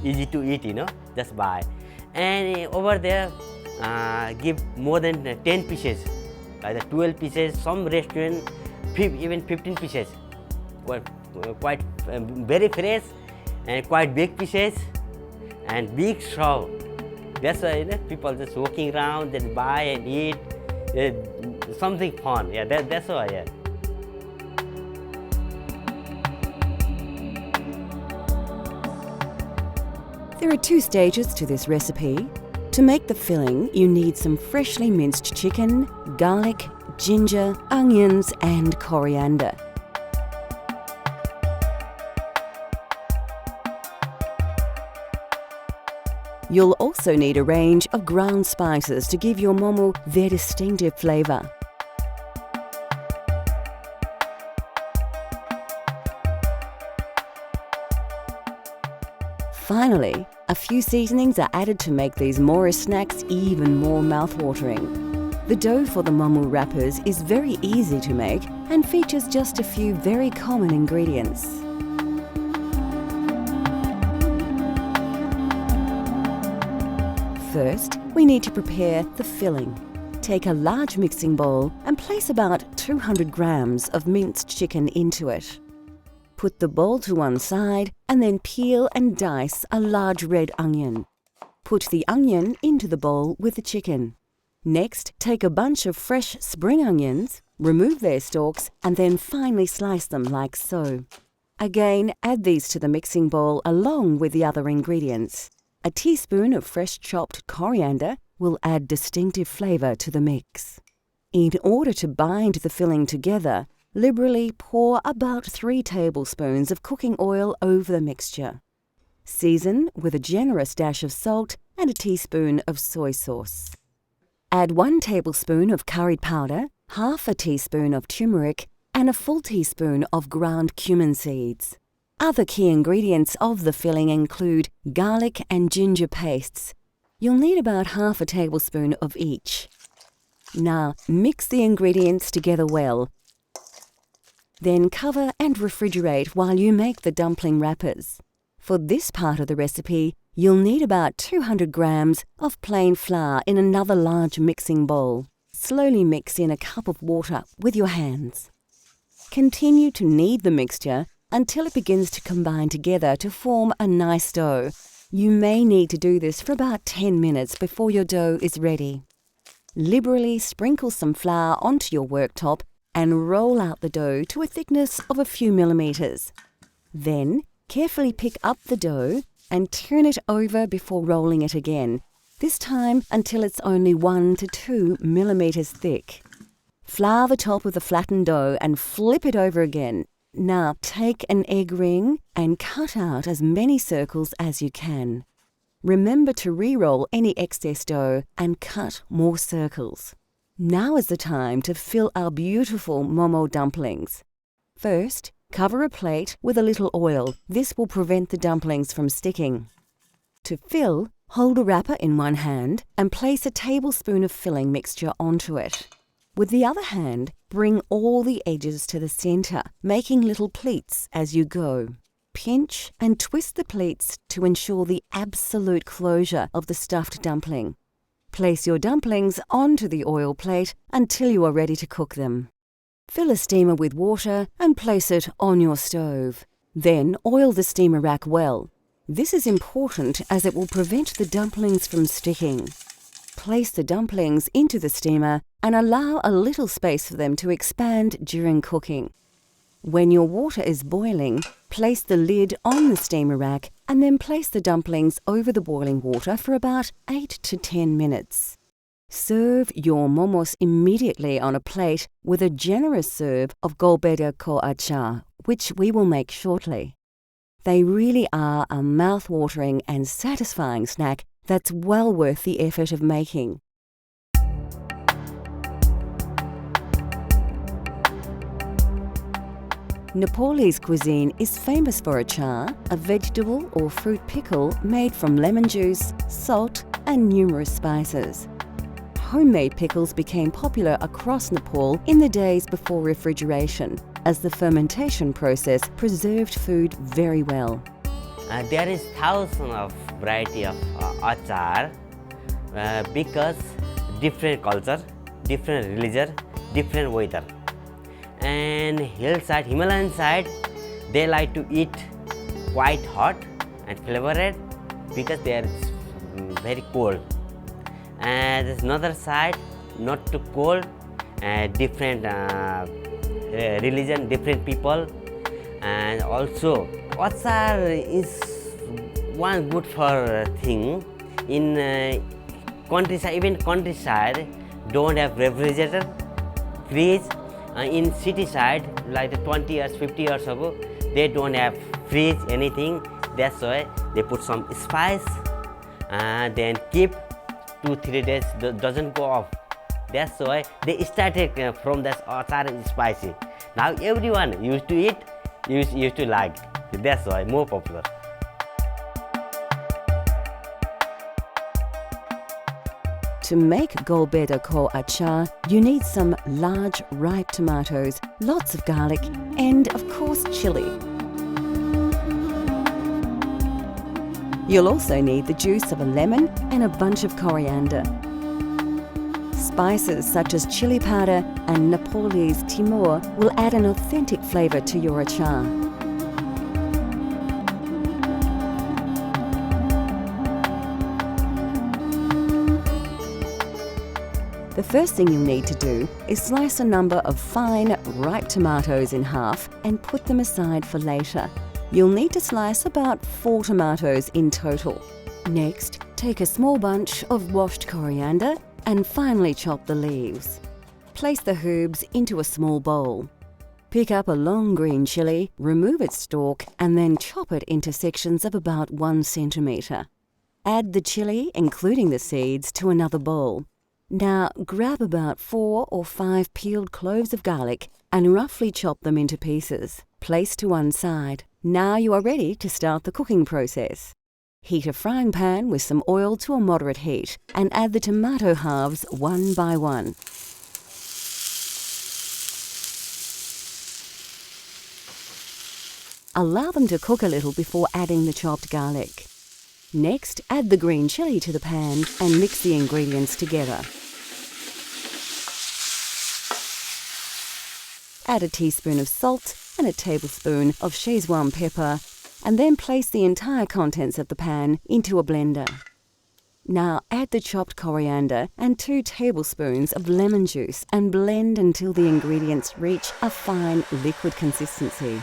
easy to eat, just buy. And over there, give more than 10 pieces, either 12 pieces, some restaurant, even 15 pieces. Quite very fresh and quite big pieces and big straw. That's why people just walking around, just buy and eat, something fun. Yeah, that's why. Yeah. There are 2 stages to this recipe. To make the filling, you need some freshly minced chicken, garlic, ginger, onions and coriander. You'll also need a range of ground spices to give your momo their distinctive flavour. Finally, a few seasonings are added to make these Morris snacks even more mouth-watering. The dough for the momo wrappers is very easy to make and features just a few very common ingredients. First, we need to prepare the filling. Take a large mixing bowl and place about 200 grams of minced chicken into it. Put the bowl to one side and then peel and dice a large red onion. Put the onion into the bowl with the chicken. Next, take a bunch of fresh spring onions, remove their stalks and then finely slice them like so. Again, add these to the mixing bowl along with the other ingredients. A teaspoon of fresh chopped coriander will add distinctive flavour to the mix. In order to bind the filling together, liberally pour about 3 tablespoons of cooking oil over the mixture. Season with a generous dash of salt and a teaspoon of soy sauce. Add 1 tablespoon of curry powder, half a teaspoon of turmeric, and a full teaspoon of ground cumin seeds. Other key ingredients of the filling include garlic and ginger pastes. You'll need about half a tablespoon of each. Now, mix the ingredients together well. Then cover and refrigerate while you make the dumpling wrappers. For this part of the recipe, you'll need about 200 grams of plain flour in another large mixing bowl. Slowly mix in a cup of water with your hands. Continue to knead the mixture until it begins to combine together to form a nice dough. You may need to do this for about 10 minutes before your dough is ready. Liberally sprinkle some flour onto your worktop and roll out the dough to a thickness of a few millimeters. Then, carefully pick up the dough and turn it over before rolling it again, this time until it's only 1 to 2 millimeters thick. Flour the top of the flattened dough and flip it over again. Now take an egg ring and cut out as many circles as you can. Remember to re-roll any excess dough and cut more circles. Now is the time to fill our beautiful momo dumplings. First, cover a plate with a little oil. This will prevent the dumplings from sticking. To fill, hold a wrapper in one hand and place a tablespoon of filling mixture onto it. With the other hand, bring all the edges to the center, making little pleats as you go. Pinch and twist the pleats to ensure the absolute closure of the stuffed dumpling. Place your dumplings onto the oil plate until you are ready to cook them. Fill a steamer with water and place it on your stove. Then oil the steamer rack well. This is important as it will prevent the dumplings from sticking. Place the dumplings into the steamer and allow a little space for them to expand during cooking. When your water is boiling, place the lid on the steamer rack and then place the dumplings over the boiling water for about 8 to 10 minutes. Serve your momos immediately on a plate with a generous serve of golbeda ko achar, which we will make shortly. They really are a mouth-watering and satisfying snack that's well worth the effort of making. Nepalese cuisine is famous for achar, a vegetable or fruit pickle made from lemon juice, salt, and numerous spices. Homemade pickles became popular across Nepal in the days before refrigeration, as the fermentation process preserved food very well. There is thousands of variety of achar because different culture, different religion, different weather. And hillside, Himalayan side, they like to eat quite hot and flavored because they are very cold. And there's another side, not too cold, different religion, different people. And also achar is one good for thing in countryside. Even countryside don't have refrigerator, fridge. In city side, like 20 years, 50 years ago, they don't have fridge, anything. That's why they put some spice and then keep 2-3 days, doesn't go off. That's why they started from that achar is spicy. Now everyone used to eat, used to like. That's why more popular. To make Golbeda Ko achar, you need some large ripe tomatoes, lots of garlic, and of course chili. You'll also need the juice of a lemon and a bunch of coriander. Spices such as chili powder and Nepalese Timur will add an authentic flavour to your achar. The first thing you'll need to do is slice a number of fine, ripe tomatoes in half and put them aside for later. You'll need to slice about 4 tomatoes in total. Next, take a small bunch of washed coriander and finely chop the leaves. Place the herbs into a small bowl. Pick up a long green chilli, remove its stalk and then chop it into sections of about 1 centimetre. Add the chilli, including the seeds, to another bowl. Now grab about 4 or 5 peeled cloves of garlic and roughly chop them into pieces. Place to one side. Now you are ready to start the cooking process. Heat a frying pan with some oil to a moderate heat and add the tomato halves one by one. Allow them to cook a little before adding the chopped garlic. Next, add the green chilli to the pan and mix the ingredients together. Add a teaspoon of salt and a tablespoon of Szechuan pepper, and then place the entire contents of the pan into a blender. Now add the chopped coriander and 2 tablespoons of lemon juice and blend until the ingredients reach a fine liquid consistency.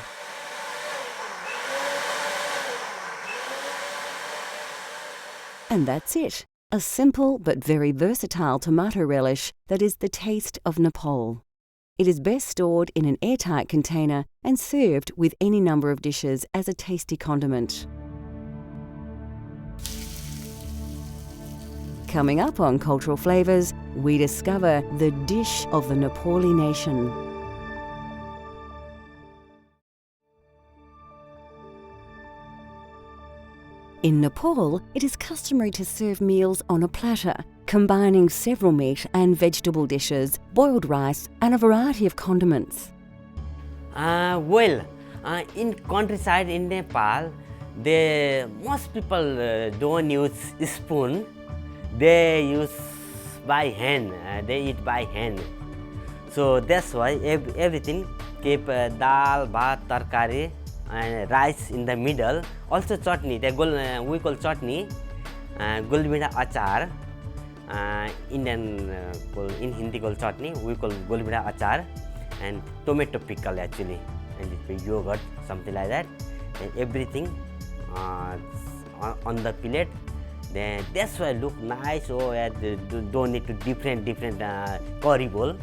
And that's it. A simple but very versatile tomato relish that is the taste of Nepal. It is best stored in an airtight container and served with any number of dishes as a tasty condiment. Coming up on Cultural Flavours, we discover the dish of the Nepali nation. In Nepal, it is customary to serve meals on a platter, combining several meat and vegetable dishes, boiled rice, and a variety of condiments. In countryside in Nepal, most people don't use spoon. They use by hand. They eat by hand. So that's why everything keep dal, bhat, tarkari, and rice in the middle. Also chutney. We call chutney, Golbeda achar. Indian in Hindi called chutney. We call Golbeda achar, and tomato pickle actually, and yogurt, something like that. And everything on the plate. Then that's why look nice. Oh, don't need to different curry bowl.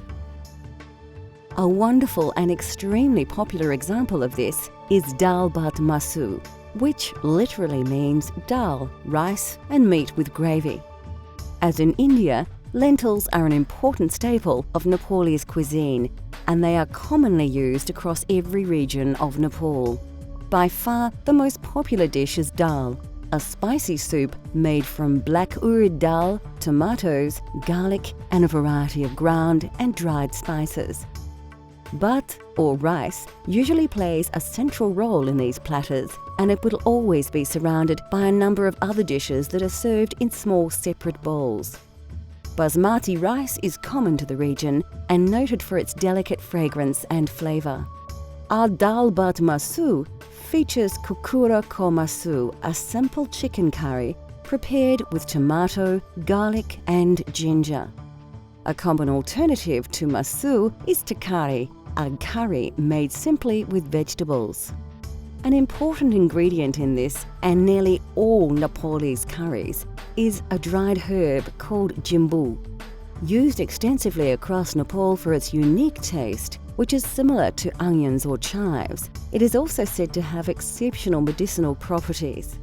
A wonderful and extremely popular example of this is dal bhat masu, which literally means dal, rice and meat with gravy. As in India, lentils are an important staple of Nepalese cuisine, and they are commonly used across every region of Nepal. By far, the most popular dish is dal, a spicy soup made from black urad dal, tomatoes, garlic and a variety of ground and dried spices. Bhat or rice usually plays a central role in these platters, and it will always be surrounded by a number of other dishes that are served in small separate bowls. Basmati rice is common to the region and noted for its delicate fragrance and flavour. Our dal bhat masu features kukura ko masu, a simple chicken curry prepared with tomato, garlic and ginger. A common alternative to masu is takari, a curry made simply with vegetables. An important ingredient in this, and nearly all Nepalese curries, is a dried herb called jimbu. Used extensively across Nepal for its unique taste, which is similar to onions or chives, it is also said to have exceptional medicinal properties.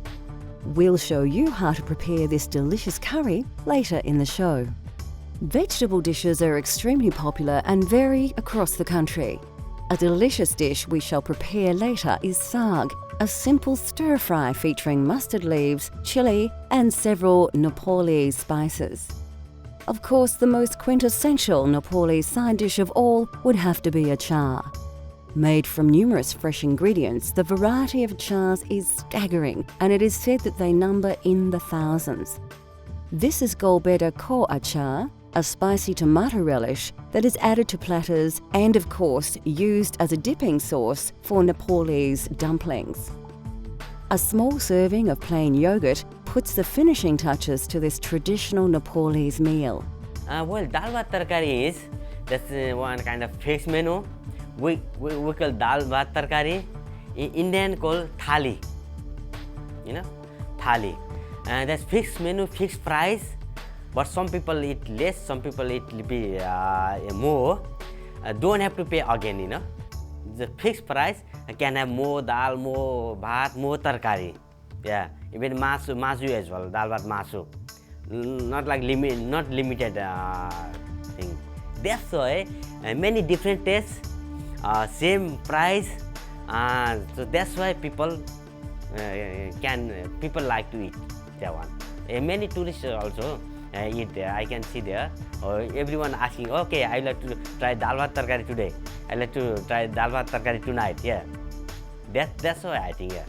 We'll show you how to prepare this delicious curry later in the show. Vegetable dishes are extremely popular and vary across the country. A delicious dish we shall prepare later is saag, a simple stir-fry featuring mustard leaves, chilli and several Nepalese spices. Of course, the most quintessential Nepalese side dish of all would have to be achar. Made from numerous fresh ingredients, the variety of achars is staggering, and it is said that they number in the thousands. This is Golbeda ko achar, a spicy tomato relish that is added to platters and, of course, used as a dipping sauce for Nepalese dumplings. A small serving of plain yogurt puts the finishing touches to this traditional Nepalese meal. Well, dal bhat tarkari that's one kind of fixed menu. We call dal bhat tarkari. In Indian call thali. Thali. That's fixed menu, fixed price. But some people eat less, some people eat more. Don't have to pay again, The fixed price can have more dal, more bhat, more tarkari. Yeah, even masu as well, dal bhat masu. Not limited thing. That's why many different tastes, same price. So that's why people like to eat that one. Many tourists also eat there. I can see there. Everyone asking, okay, I like to try dal bhat tarkari today. I like to try dal bhat tarkari tonight. Yeah, that's why I think. Yeah.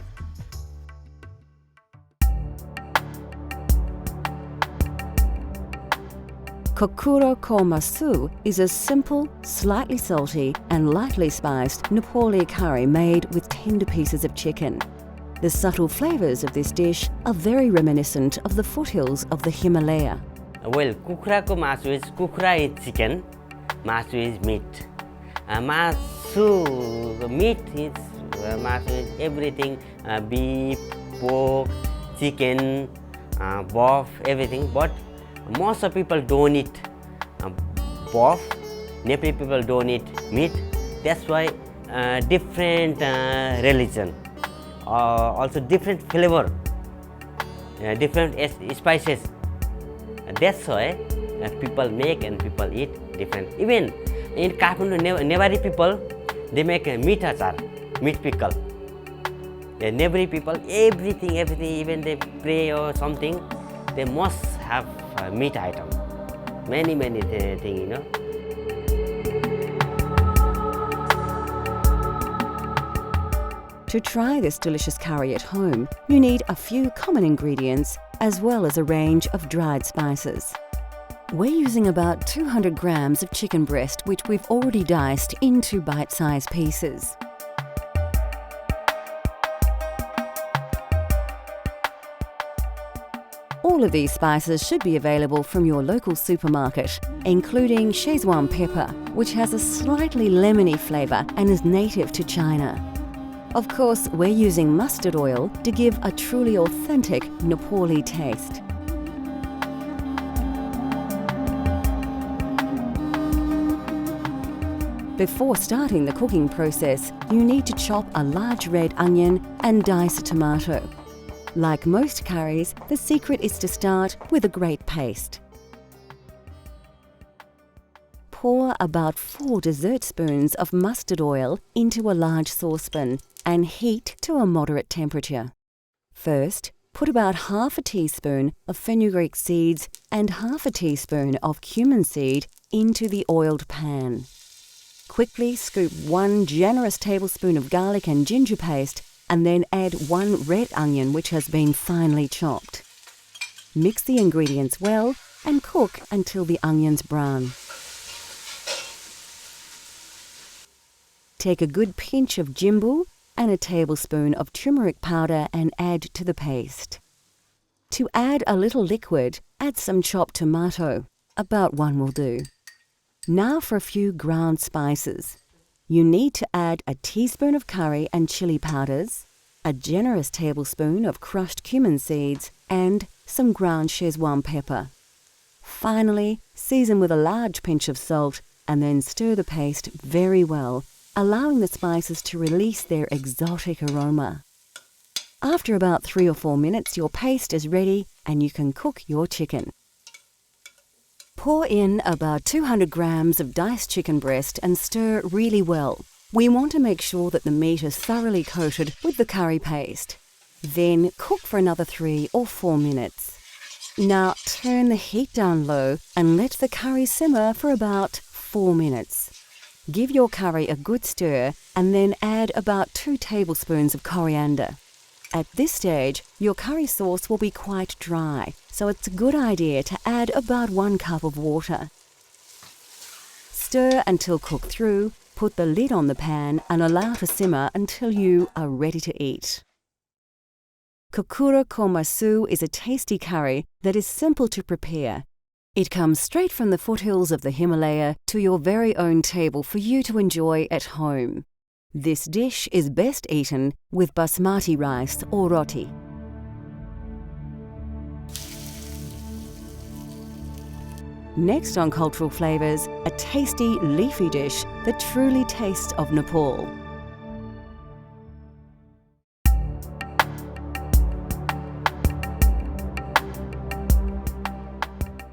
Kokura ko masu is a simple, slightly salty and lightly spiced Nepali curry made with tender pieces of chicken. The subtle flavours of this dish are very reminiscent of the foothills of the Himalaya. Well, kukra ko masu is kukra is chicken, masu is meat. Meat is masu is everything, beef, pork, chicken, beef, everything. But most of people don't eat beef. Nepali people don't eat meat. That's why different religion, also different flavor, different spices. That's why people make and people eat different. Even in Kathmandu, Nepali people, they make a meat achar, meat pickle. The Nepali people, everything, even they pray or something, they must have a meat item. Many things, To try this delicious curry at home, you need a few common ingredients as well as a range of dried spices. We're using about 200 grams of chicken breast, which we've already diced into bite-sized pieces. All of these spices should be available from your local supermarket, including Szechuan pepper, which has a slightly lemony flavour and is native to China. Of course, we're using mustard oil to give a truly authentic Nepali taste. Before starting the cooking process, you need to chop a large red onion and dice a tomato. Like most curries, the secret is to start with a great paste. Pour about 4 dessert spoons of mustard oil into a large saucepan and heat to a moderate temperature. First, put about half a teaspoon of fenugreek seeds and half a teaspoon of cumin seed into the oiled pan. Quickly scoop 1 generous tablespoon of garlic and ginger paste and then add 1 red onion which has been finely chopped. Mix the ingredients well and cook until the onions brown. Take a good pinch of jimbo and a tablespoon of turmeric powder and add to the paste. To add a little liquid, add some chopped tomato. About 1 will do. Now for a few ground spices. You need to add a teaspoon of curry and chili powders, a generous tablespoon of crushed cumin seeds, and some ground Szechuan pepper. Finally, season with a large pinch of salt and then stir the paste very well, allowing the spices to release their exotic aroma. After about 3 or 4 minutes, your paste is ready and you can cook your chicken. Pour in about 200 grams of diced chicken breast and stir really well. We want to make sure that the meat is thoroughly coated with the curry paste. Then cook for another 3 or 4 minutes. Now turn the heat down low and let the curry simmer for about 4 minutes. Give your curry a good stir and then add about 2 tablespoons of coriander. At this stage, your curry sauce will be quite dry, so it's a good idea to add about 1 cup of water. Stir until cooked through, put the lid on the pan and allow to simmer until you are ready to eat. Kokura Komasu is a tasty curry that is simple to prepare. It comes straight from the foothills of the Himalaya to your very own table for you to enjoy at home. This dish is best eaten with basmati rice or roti. Next on Cultural Flavours, a tasty leafy dish that truly tastes of Nepal.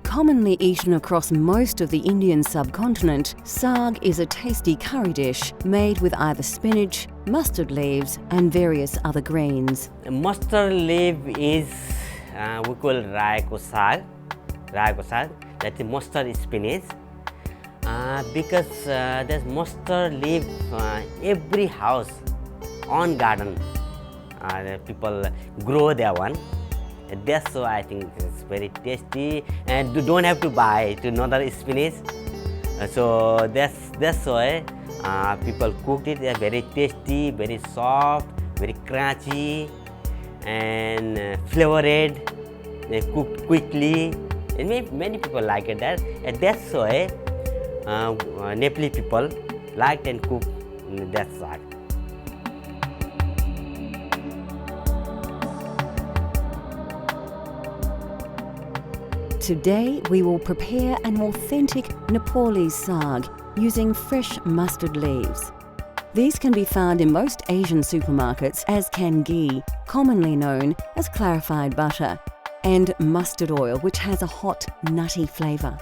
Commonly eaten across most of the Indian subcontinent, saag is a tasty curry dish made with either spinach, mustard leaves and various other greens. Mustard leaf is we call raiko saag. That's the mustard spinach. Because there's mustard leaf every house on garden. People grow that one. That's why I think it's very tasty, and you don't have to buy another spinach. So that's why people cooked it. They're very tasty, very soft, very crunchy, and flavored. They cooked quickly, and many people like it. And that's why Nepali people liked and cooked that saag. Today we will prepare an authentic Nepalese saag using fresh mustard leaves. These can be found in most Asian supermarkets, as can ghee, commonly known as clarified butter, and mustard oil, which has a hot, nutty flavour.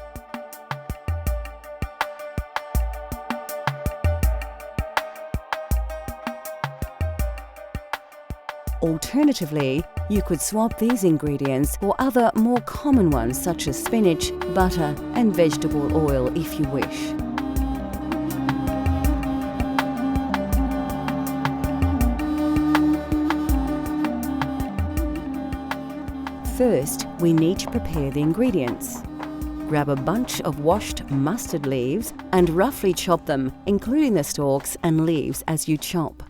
Alternatively, you could swap these ingredients for other more common ones such as spinach, butter and vegetable oil if you wish. First, we need to prepare the ingredients. Grab a bunch of washed mustard leaves and roughly chop them, including the stalks and leaves as you chop.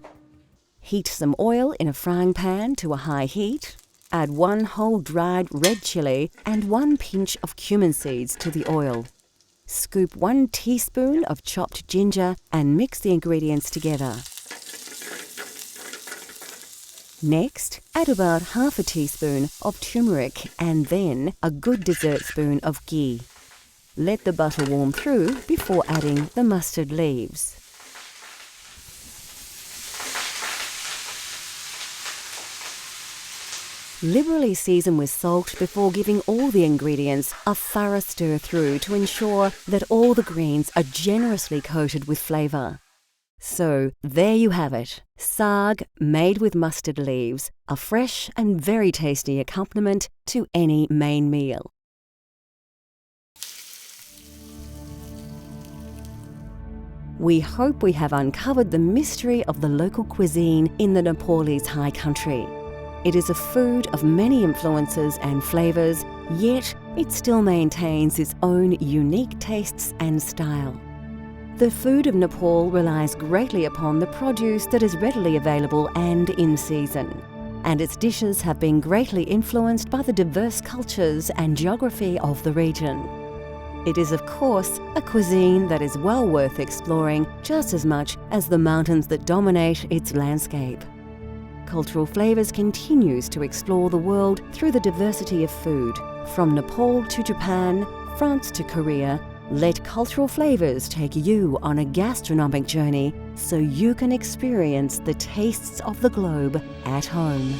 Heat some oil in a frying pan to a high heat. Add 1 whole dried red chilli and 1 pinch of cumin seeds to the oil. Scoop 1 teaspoon of chopped ginger and mix the ingredients together. Next, add about half a teaspoon of turmeric and then a good dessert spoon of ghee. Let the butter warm through before adding the mustard leaves. Liberally season with salt before giving all the ingredients a thorough stir through to ensure that all the greens are generously coated with flavour. So there you have it, saag made with mustard leaves, a fresh and very tasty accompaniment to any main meal. we hope we have uncovered the mystery of the local cuisine in the Nepalese high country. It is a food of many influences and flavours, yet it still maintains its own unique tastes and style. The food of Nepal relies greatly upon the produce that is readily available and in season, and its dishes have been greatly influenced by the diverse cultures and geography of the region. It is, of course, a cuisine that is well worth exploring just as much as the mountains that dominate its landscape. Cultural Flavours continues to explore the world through the diversity of food. From Nepal to Japan, France to Korea, let Cultural Flavours take you on a gastronomic journey so you can experience the tastes of the globe at home.